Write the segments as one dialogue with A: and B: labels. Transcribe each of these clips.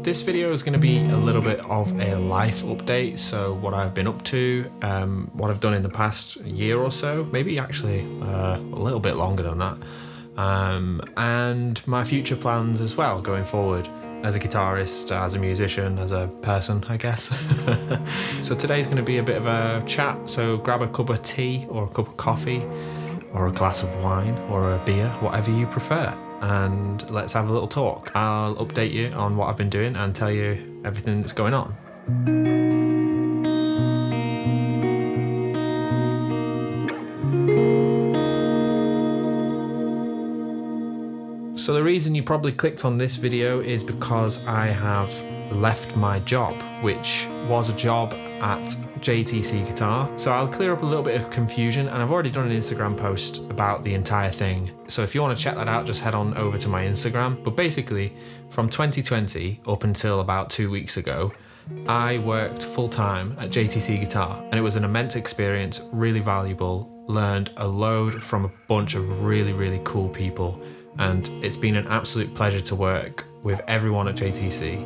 A: this video is going to be a little bit of a life update. So what I've been up to, what I've done in the past year or so, maybe actually a little bit longer than that, and my future plans as well going forward as a guitarist, as a musician, as a person, I guess. So today's going to be a bit of a chat. So grab a cup of tea or a cup of coffee or a glass of wine or a beer, whatever you prefer. And let's have a little talk. I'll update you on what I've been doing and tell you everything that's going on. So the reason you probably clicked on this video is because I have left my job, which was a job at JTC Guitar. So I'll clear up a little bit of confusion, and I've already done an Instagram post about the entire thing. So if you want to check that out, just head on over to my Instagram. But basically, from 2020 up until about 2 weeks ago, I worked full-time at JTC Guitar, and it was an immense experience, really valuable, learned a load from a bunch of really, really cool people. And it's been an absolute pleasure to work with everyone at JTC.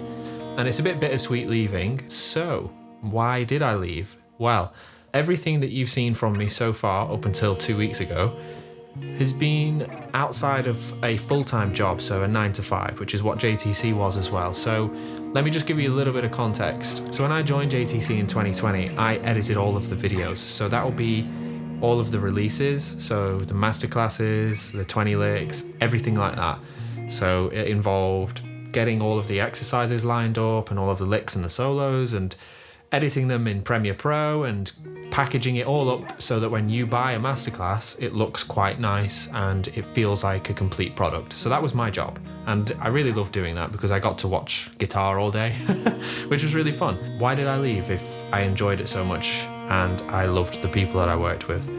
A: And it's a bit bittersweet leaving. So why did I leave? Well, everything that you've seen from me so far up until 2 weeks ago has been outside of a full-time job, so a 9 to 5, which is what JTC was as well. So let me just give you a little bit of context. So when I joined JTC in 2020, I edited all of the videos. So that will be all of the releases, so the masterclasses, the 20 licks, everything like that. So it involved getting all of the exercises lined up and all of the licks and the solos and editing them in Premiere Pro and packaging it all up so that when you buy a masterclass, it looks quite nice and it feels like a complete product. So that was my job. And I really loved doing that because I got to watch guitar all day, which was really fun. Why did I leave if I enjoyed it so much and I loved the people that I worked with?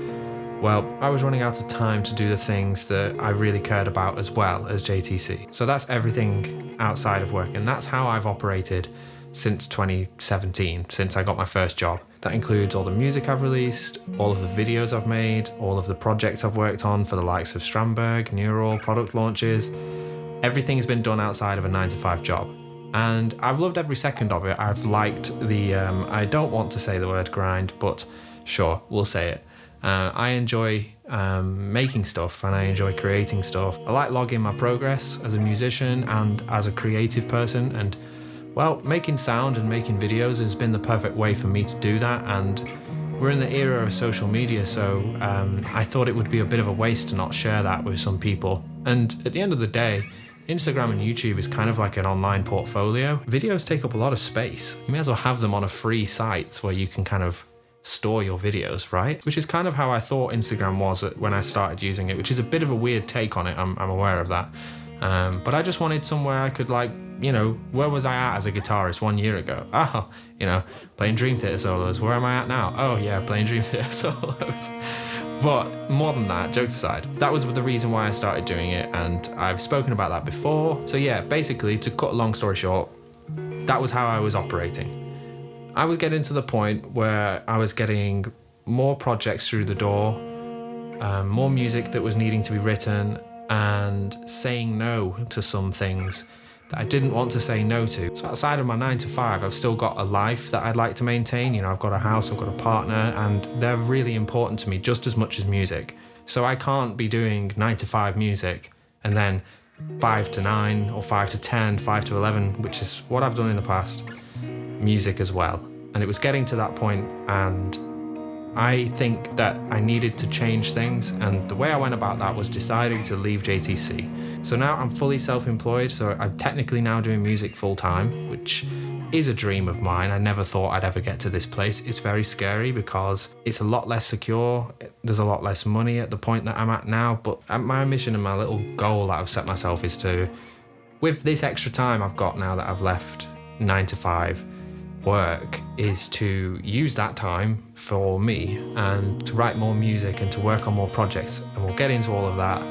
A: Well, I was running out of time to do the things that I really cared about as well as JTC. So that's everything outside of work, and that's how I've operated since 2017, since I got my first job. That includes all the music I've released, all of the videos I've made, all of the projects I've worked on for the likes of Strandberg, Neural, product launches. Everything's been done outside of a 9 to 5 job. And I've loved every second of it. I've liked the, I don't want to say the word grind, but sure, we'll say it. I enjoy making stuff and I enjoy creating stuff. I like logging my progress as a musician and as a creative person, and well, making sound and making videos has been the perfect way for me to do that. And we're in the era of social media, so I thought it would be a bit of a waste to not share that with some people. And at the end of the day, Instagram and YouTube is kind of like an online portfolio. Videos take up a lot of space. You may as well have them on a free site where you can kind of store your videos, right? Which is kind of how I thought Instagram was when I started using it, which is a bit of a weird take on it, I'm aware of that. But I just wanted somewhere I could, like, you know, where was I at as a guitarist 1 year ago? Oh, you know, playing Dream Theater solos. Where am I at now? Oh yeah, playing Dream Theater solos. But more than that, jokes aside, that was the reason why I started doing it, and I've spoken about that before. So yeah, basically, to cut a long story short, that was how I was operating. I was getting to the point where I was getting more projects through the door, more music that was needing to be written, and saying no to some things that I didn't want to say no to. So outside of my 9 to 5, I've still got a life that I'd like to maintain. You know, I've got a house, I've got a partner, and they're really important to me just as much as music. So I can't be doing 9 to 5 music and then 5 to 9 or 5 to 10, 5 to 11, which is what I've done in the past, music as well. And it was getting to that point, and I think that I needed to change things, and the way I went about that was deciding to leave JTC. So now I'm fully self-employed, so I'm technically now doing music full-time, which is a dream of mine. I never thought I'd ever get to this place. It's very scary because it's a lot less secure. There's a lot less money at the point that I'm at now, but my mission and my little goal that I've set myself is to, with this extra time I've got now that I've left 9 to 5 work, is to use that time for me and to write more music and to work on more projects. And we'll get into all of that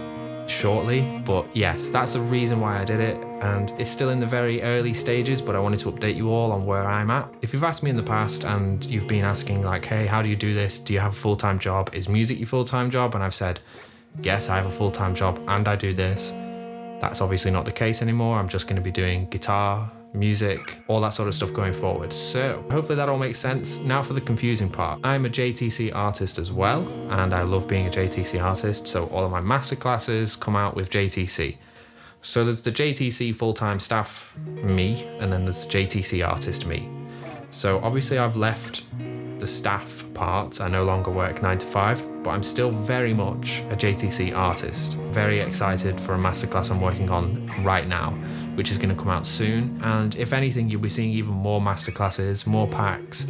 A: shortly, but yes, that's the reason why I did it, and it's still in the very early stages, but I wanted to update you all on where I'm at. If you've asked me in the past and you've been asking like, hey, how do you do this? Do you have a full-time job? Is music your full-time job? And I've said, yes, I have a full-time job and I do this. That's obviously not the case anymore. I'm just going to be doing guitar music, all that sort of stuff going forward. So hopefully that all makes sense. Now for the confusing part. I'm a JTC artist as well, and I love being a JTC artist, so all of my masterclasses come out with JTC. So there's the JTC full-time staff me, and then there's the JTC artist me. So obviously I've left the staff part. I no longer work 9 to 5, but I'm still very much a JTC artist. Very excited for a masterclass I'm working on right now, which is going to come out soon. And if anything, you'll be seeing even more masterclasses, more packs,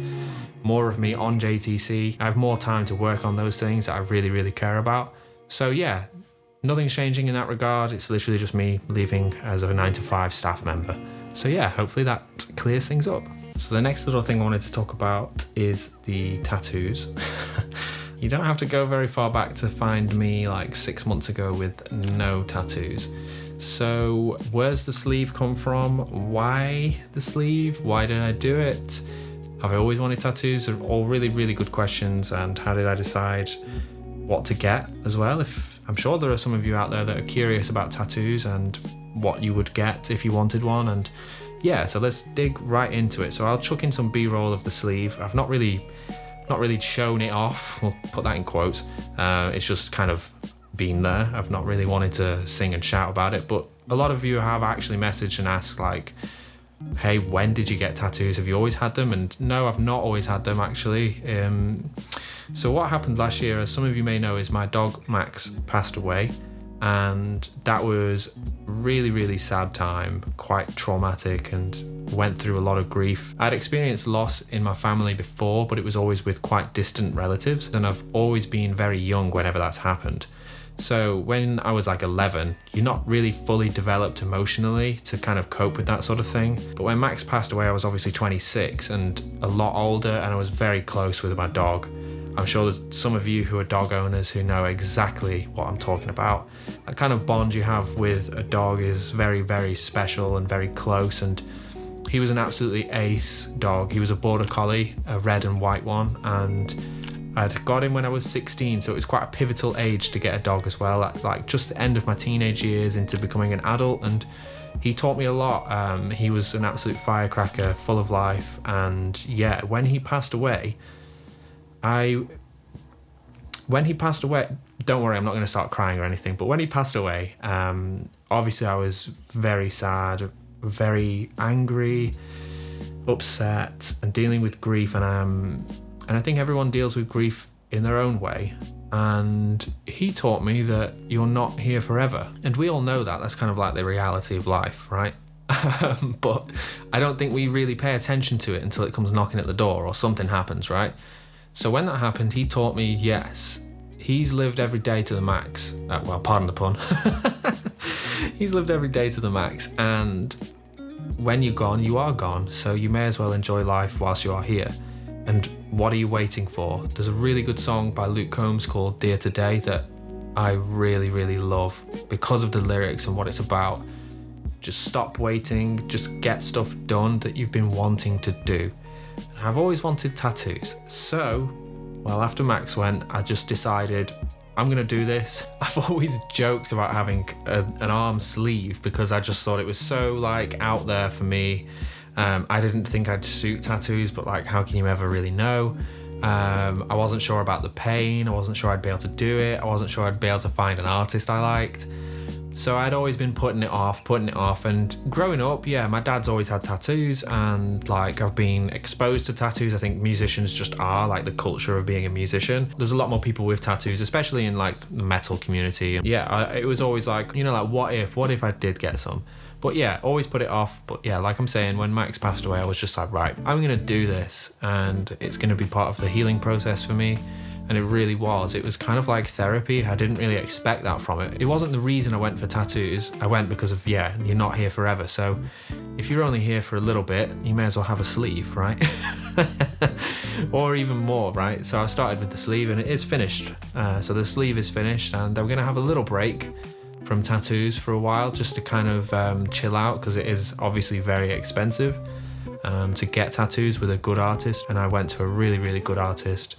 A: more of me on JTC. I have more time to work on those things that I really, really care about. So yeah, nothing's changing in that regard. It's literally just me leaving as a 9 to 5 staff member. So yeah, hopefully that clears things up. So the next little thing I wanted to talk about is the tattoos. You don't have to go very far back to find me like 6 months ago with no tattoos. So where's the sleeve come from? Why the sleeve? Why did I do it? Have I always wanted tattoos? They're all really, really good questions. And how did I decide what to get as well? I'm sure there are some of you out there that are curious about tattoos and what you would get if you wanted one. And yeah, so let's dig right into it. So I'll chuck in some B-roll of the sleeve. I've not really shown it off. We'll put that in quotes. It's just kind of been there. I've not really wanted to sing and shout about it, but a lot of you have actually messaged and asked like, hey, when did you get tattoos? Have you always had them? And no, I've not always had them actually. So what happened last year, as some of you may know, is my dog Max passed away. And that was really, really sad time, quite traumatic, and went through a lot of grief. I'd experienced loss in my family before, but it was always with quite distant relatives, and I've always been very young whenever that's happened. So when I was like 11, you're not really fully developed emotionally to kind of cope with that sort of thing. But when Max passed away, I was obviously 26 and a lot older, and I was very close with my dog. I'm sure there's some of you who are dog owners who know exactly what I'm talking about. That kind of bond you have with a dog is very, very special and very close, and he was an absolutely ace dog. He was a border collie, a red and white one, and I'd got him when I was 16, so it was quite a pivotal age to get a dog as well, like just the end of my teenage years into becoming an adult, and he taught me a lot. He was an absolute firecracker, full of life, and yeah, when he passed away, don't worry, I'm not going to start crying or anything, but when he passed away, obviously I was very sad, very angry, upset, and dealing with grief, and I think everyone deals with grief in their own way. And he taught me that you're not here forever. And we all know that. That's kind of like the reality of life, right? But I don't think we really pay attention to it until it comes knocking at the door or something happens, right? So when that happened, he taught me, yes, he's lived every day to the max. Well, pardon the pun. He's lived every day to the max. And when you're gone, you are gone. So you may as well enjoy life whilst you are here. And what are you waiting for? There's a really good song by Luke Combs called Dear Today that I really, really love because of the lyrics and what it's about. Just stop waiting, just get stuff done that you've been wanting to do. And I've always wanted tattoos. So, well, after Max went, I just decided I'm gonna do this. I've always joked about having an arm sleeve because I just thought it was so like out there for me. I didn't think I'd suit tattoos, but like, how can you ever really know? I wasn't sure about the pain. I wasn't sure I'd be able to do it. I wasn't sure I'd be able to find an artist I liked. So I'd always been putting it off. And growing up, yeah, my dad's always had tattoos, and like I've been exposed to tattoos. I think musicians just are, like the culture of being a musician. There's a lot more people with tattoos, especially in like the metal community. Yeah, it was always like, you know, like what if I did get some? But yeah, always put it off. But yeah, like I'm saying, when Max passed away, I was just like, right, I'm gonna do this, and it's gonna be part of the healing process for me. And it really was. It was kind of like therapy. I didn't really expect that from it. It wasn't the reason I went for tattoos. I went because of, yeah, you're not here forever. So if you're only here for a little bit, you may as well have a sleeve, right? Or even more, right? So I started with the sleeve and it is finished. So the sleeve is finished, and I'm gonna have a little break from tattoos for a while just to kind of chill out, because it is obviously very expensive to get tattoos with a good artist. And I went to a really, really good artist.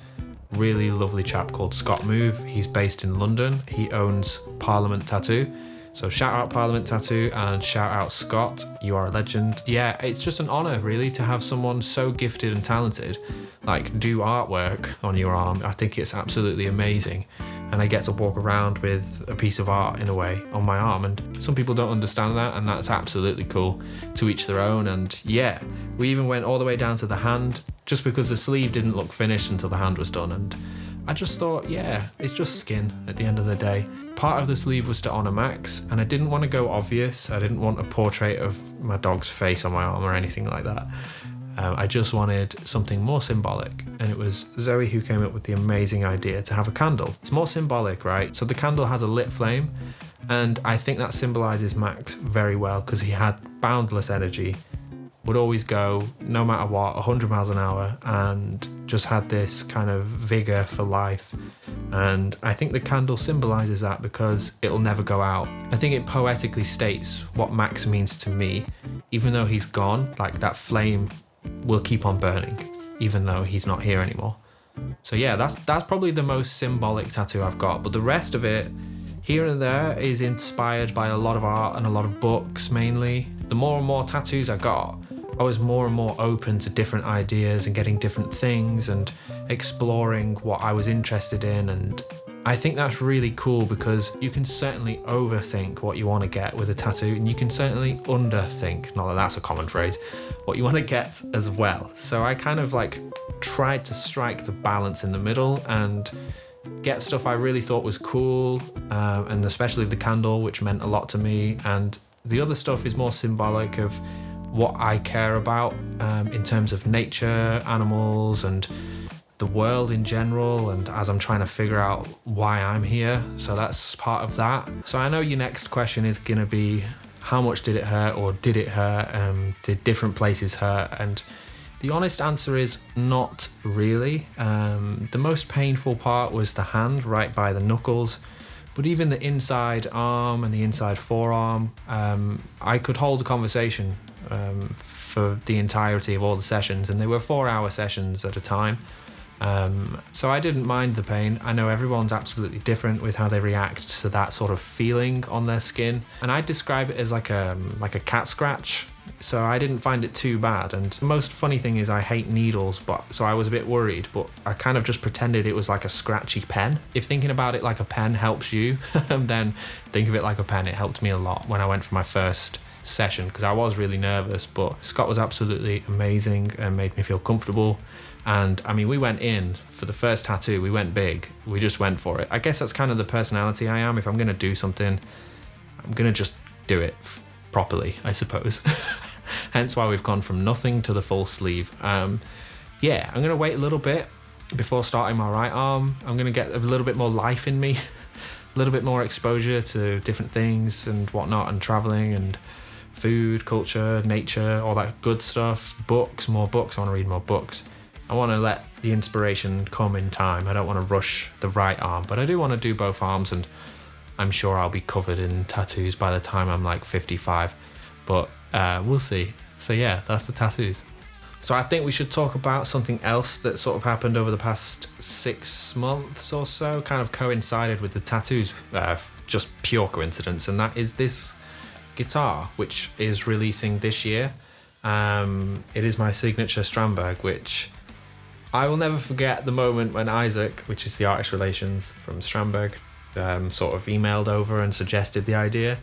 A: Really lovely chap called Scott Move. He's based in London. He owns Parliament Tattoo. So shout out Parliament Tattoo and shout out Scott, you are a legend. Yeah, it's just an honor really to have someone so gifted and talented like do artwork on your arm. I think it's absolutely amazing. And I get to walk around with a piece of art in a way on my arm, and some people don't understand that, and that's absolutely cool. To each their own. And yeah, we even went all the way down to the hand just because the sleeve didn't look finished until the hand was done. And I just thought, yeah, it's just skin at the end of the day. Part of the sleeve was to honor Max, and I didn't want to go obvious. I didn't want a portrait of my dog's face on my arm or anything like that. I just wanted something more symbolic, and it was Zoe who came up with the amazing idea to have a candle. It's more symbolic, right? So the candle has a lit flame, and I think that symbolizes Max very well because he had boundless energy, would always go no matter what, 100 miles an hour, and just had this kind of vigor for life. And I think the candle symbolizes that because it'll never go out. I think it poetically states what Max means to me. Even though he's gone, like that flame will keep on burning, even though he's not here anymore. So yeah, that's probably the most symbolic tattoo I've got. But the rest of it, here and there, is inspired by a lot of art and a lot of books mainly. The more and more tattoos I got, I was more and more open to different ideas and getting different things and exploring what I was interested in. And I think that's really cool because you can certainly overthink what you want to get with a tattoo, and you can certainly underthink, not that that's a common phrase, what you want to get as well. So I kind of like tried to strike the balance in the middle and get stuff I really thought was cool, and especially the candle, which meant a lot to me. And the other stuff is more symbolic of what I care about in terms of nature, animals, and the world in general, and as I'm trying to figure out why I'm here. So that's part of that. So I know your next question is gonna be, how much did it hurt, or did it hurt? Did different places hurt? And the honest answer is not really. The most painful part was the hand right by the knuckles, but even the inside arm and the inside forearm, I could hold a conversation for the entirety of all the sessions, and they were 4-hour sessions at a time. So I didn't mind the pain. I know everyone's absolutely different with how they react to that sort of feeling on their skin, and I describe it as like a cat scratch. So I didn't find it too bad. And the most funny thing is I hate needles, so I was a bit worried, but I kind of just pretended it was like a scratchy pen. If thinking about it like a pen helps you, then think of it like a pen. It helped me a lot when I went for my first session because I was really nervous, but Scott was absolutely amazing and made me feel comfortable. And I mean, we went in for the first tattoo, we went big, we just went for it. I guess that's kind of the personality I am. If I'm going to do something, I'm going to just do it properly, I suppose. Hence why we've gone from nothing to the full sleeve. Yeah, I'm going to wait a little bit before starting my right arm. I'm going to get a little bit more life in me, a little bit more exposure to different things and whatnot, and traveling and food, culture, nature, all that good stuff. Books, more books. I want to read more books. I want to let the inspiration come in time. I don't want to rush the right arm, but I do want to do both arms, and I'm sure I'll be covered in tattoos by the time I'm like 55, but we'll see. So yeah, that's the tattoos. So I think we should talk about something else that sort of happened over the past 6 months or so, kind of coincided with the tattoos, just pure coincidence, and that is this guitar, which is releasing this year. It is my signature Strandberg, which I will never forget the moment when Isaac, which is the artist relations from Strandberg, sort of emailed over and suggested the idea.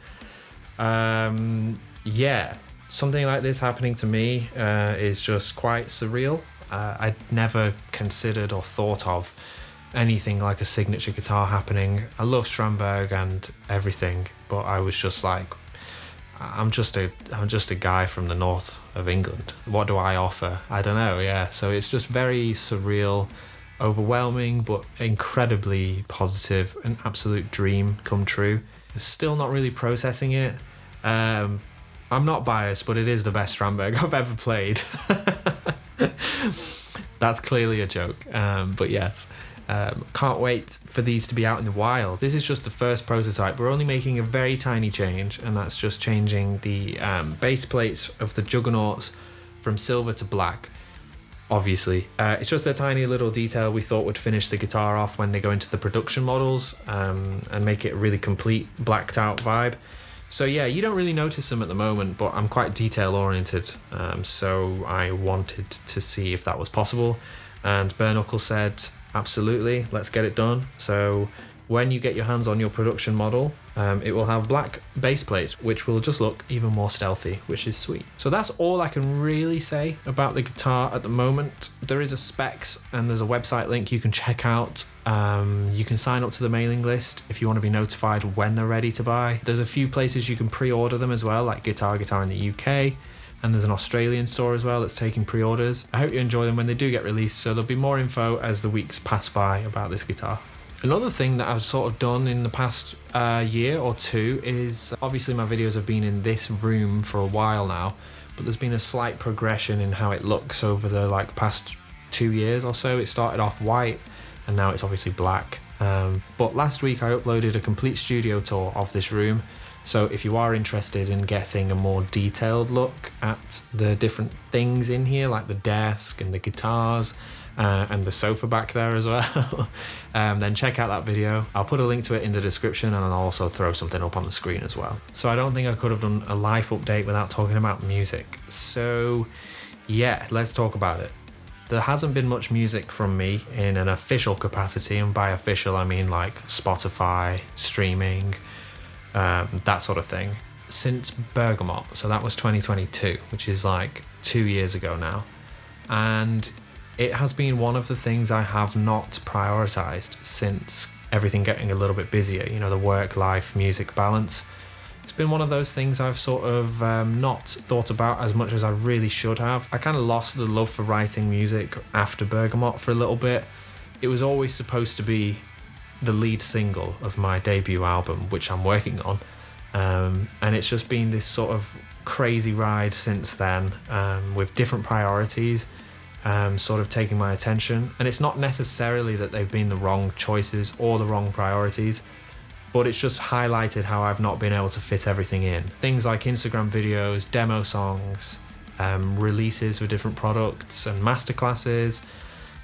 A: Yeah, something like this happening to me is just quite surreal. I'd never considered or thought of anything like a signature guitar happening. I love Strandberg and everything, but I was just like, I'm just a guy from the north of England. What do I offer? I don't know, yeah. So it's just very surreal, overwhelming, but incredibly positive, an absolute dream come true. Still not really processing it. I'm not biased, but it is the best Strandberg I've ever played. That's clearly a joke, but yes. Can't wait for these to be out in the wild. This is just the first prototype. We're only making a very tiny change, and that's just changing the base plates of the juggernauts from silver to black. obviously. It's just a tiny little detail we thought would finish the guitar off when they go into the production models, and make it a really complete blacked out vibe. So yeah, you don't really notice them at the moment, but I'm quite detail oriented, so I wanted to see if that was possible, and Bare Knuckle said absolutely, let's get it done. So when you get your hands on your production model, it will have black base plates, which will just look even more stealthy, which is sweet. So that's all I can really say about the guitar at the moment. There is a specs and there's a website link you can check out. You can sign up to the mailing list if you want to be notified when they're ready to buy. There's a few places you can pre-order them as well, like Guitar in the UK, and there's an Australian store as well that's taking pre-orders. I hope you enjoy them when they do get released, so there'll be more info as the weeks pass by about this guitar. Another thing that I've sort of done in the past year or two is, obviously my videos have been in this room for a while now, but there's been a slight progression in how it looks over the past 2 years or so. It started off white and now it's obviously black. But last week I uploaded a complete studio tour of this room. So if you are interested in getting a more detailed look at the different things in here, like the desk and the guitars, and the sofa back there as well, then check out that video. I'll put a link to it in the description, and I'll also throw something up on the screen as well. So I don't think I could have done a life update without talking about music. So yeah, let's talk about it. There hasn't been much music from me in an official capacity, and by official I mean like Spotify, streaming, that sort of thing, since Bergamot. So that was 2022, which is like 2 years ago now. And it has been one of the things I have not prioritized since everything getting a little bit busier, the work-life music balance. It's been one of those things I've sort of not thought about as much as I really should have. I kind of lost the love for writing music after Bergamot for a little bit. It was always supposed to be the lead single of my debut album, which I'm working on. And it's just been this sort of crazy ride since then, with different priorities sort of taking my attention. And it's not necessarily that they've been the wrong choices or the wrong priorities, but it's just highlighted how I've not been able to fit everything in. Things like Instagram videos, demo songs, releases for different products and masterclasses,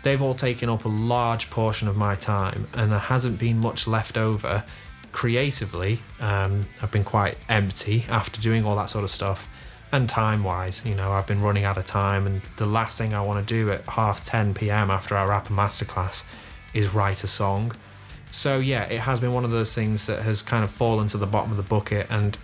A: they've all taken up a large portion of my time, and there hasn't been much left over creatively. I've been quite empty after doing all that sort of stuff. And time-wise, I've been running out of time, and the last thing I want to do at 10:30 p.m. after I wrap a masterclass is write a song. So yeah, it has been one of those things that has kind of fallen to the bottom of the bucket, and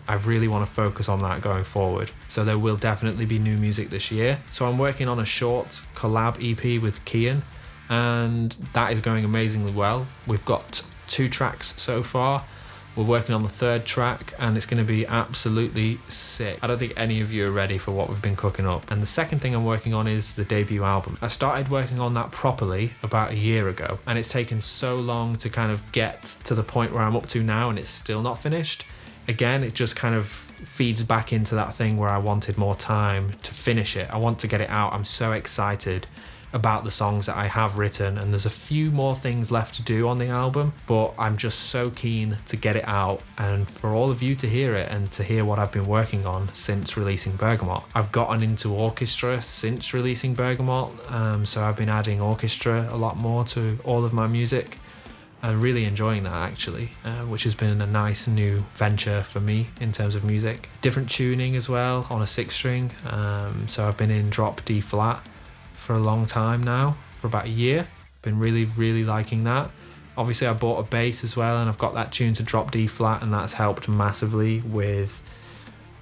A: I really want to focus on that going forward. So there will definitely be new music this year. So I'm working on a short collab EP with Kian, and that is going amazingly well. We've got 2 tracks so far. We're working on the 3rd track, and it's going to be absolutely sick. I don't think any of you are ready for what we've been cooking up. And the second thing I'm working on is the debut album. I started working on that properly about a year ago, and it's taken so long to kind of get to the point where I'm up to now, and it's still not finished. Again, it just kind of feeds back into that thing where I wanted more time to finish it. I want to get it out. I'm so excited about the songs that I have written, and there's a few more things left to do on the album, but I'm just so keen to get it out and for all of you to hear it and to hear what I've been working on since releasing Bergamot. I've gotten into orchestra since releasing Bergamot, so I've been adding orchestra a lot more to all of my music and really enjoying that actually, which has been a nice new venture for me in terms of music. Different tuning as well on a 6-string, so I've been in drop D flat for a long time now, for about a year. Been really liking that. Obviously I bought a bass as well, and I've got that tuned to drop D flat, and that's helped massively with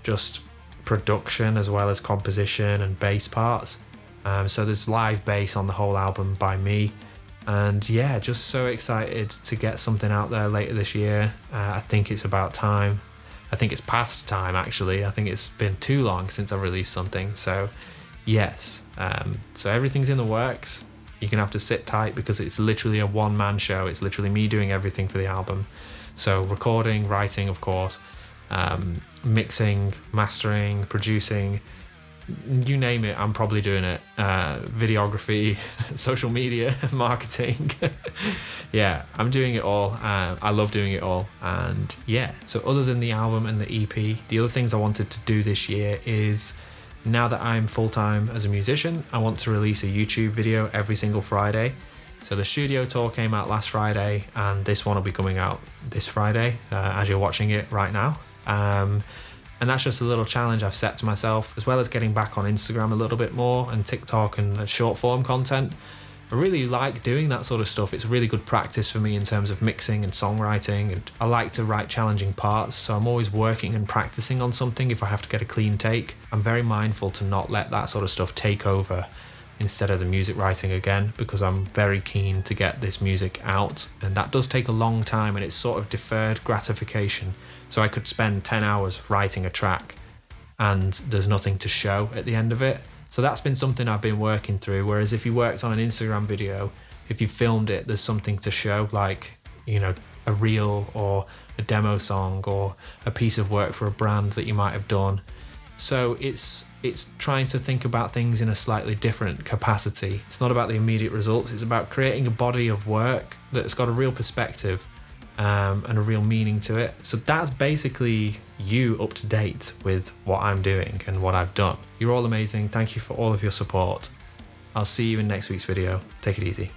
A: just production as well as composition and bass parts. So there's live bass on the whole album by me, and yeah, just so excited to get something out there later this year. I think it's about time. I think it's past time actually. I think it's been too long since I've released something, so yes. So everything's in the works. You're gonna have to sit tight because it's literally a one-man show. It's literally me doing everything for the album. So recording, writing, of course, mixing, mastering, producing, you name it, I'm probably doing it. Videography, social media, marketing. Yeah, I'm doing it all. I love doing it all. And yeah, so other than the album and the EP, the other things I wanted to do this year is Now that I'm full-time as a musician, I want to release a YouTube video every single Friday. So the studio tour came out last Friday, and this one will be coming out this Friday as you're watching it right now. And that's just a little challenge I've set to myself, as well as getting back on Instagram a little bit more and TikTok and short form content. I really like doing that sort of stuff. It's really good practice for me in terms of mixing and songwriting, and I like to write challenging parts, so I'm always working and practicing on something if I have to get a clean take. I'm very mindful to not let that sort of stuff take over instead of the music writing again, because I'm very keen to get this music out, and that does take a long time, and it's sort of deferred gratification. So I could spend 10 hours writing a track and there's nothing to show at the end of it. So that's been something I've been working through, whereas if you worked on an Instagram video, if you filmed it, there's something to show, like, you know, a reel or a demo song or a piece of work for a brand that you might have done. So it's trying to think about things in a slightly different capacity. It's not about the immediate results, it's about creating a body of work that's got a real perspective and a real meaning to it. So that's basically you up to date with what I'm doing and what I've done. You're all amazing. Thank you for all of your support. I'll see you in next week's video. Take it easy.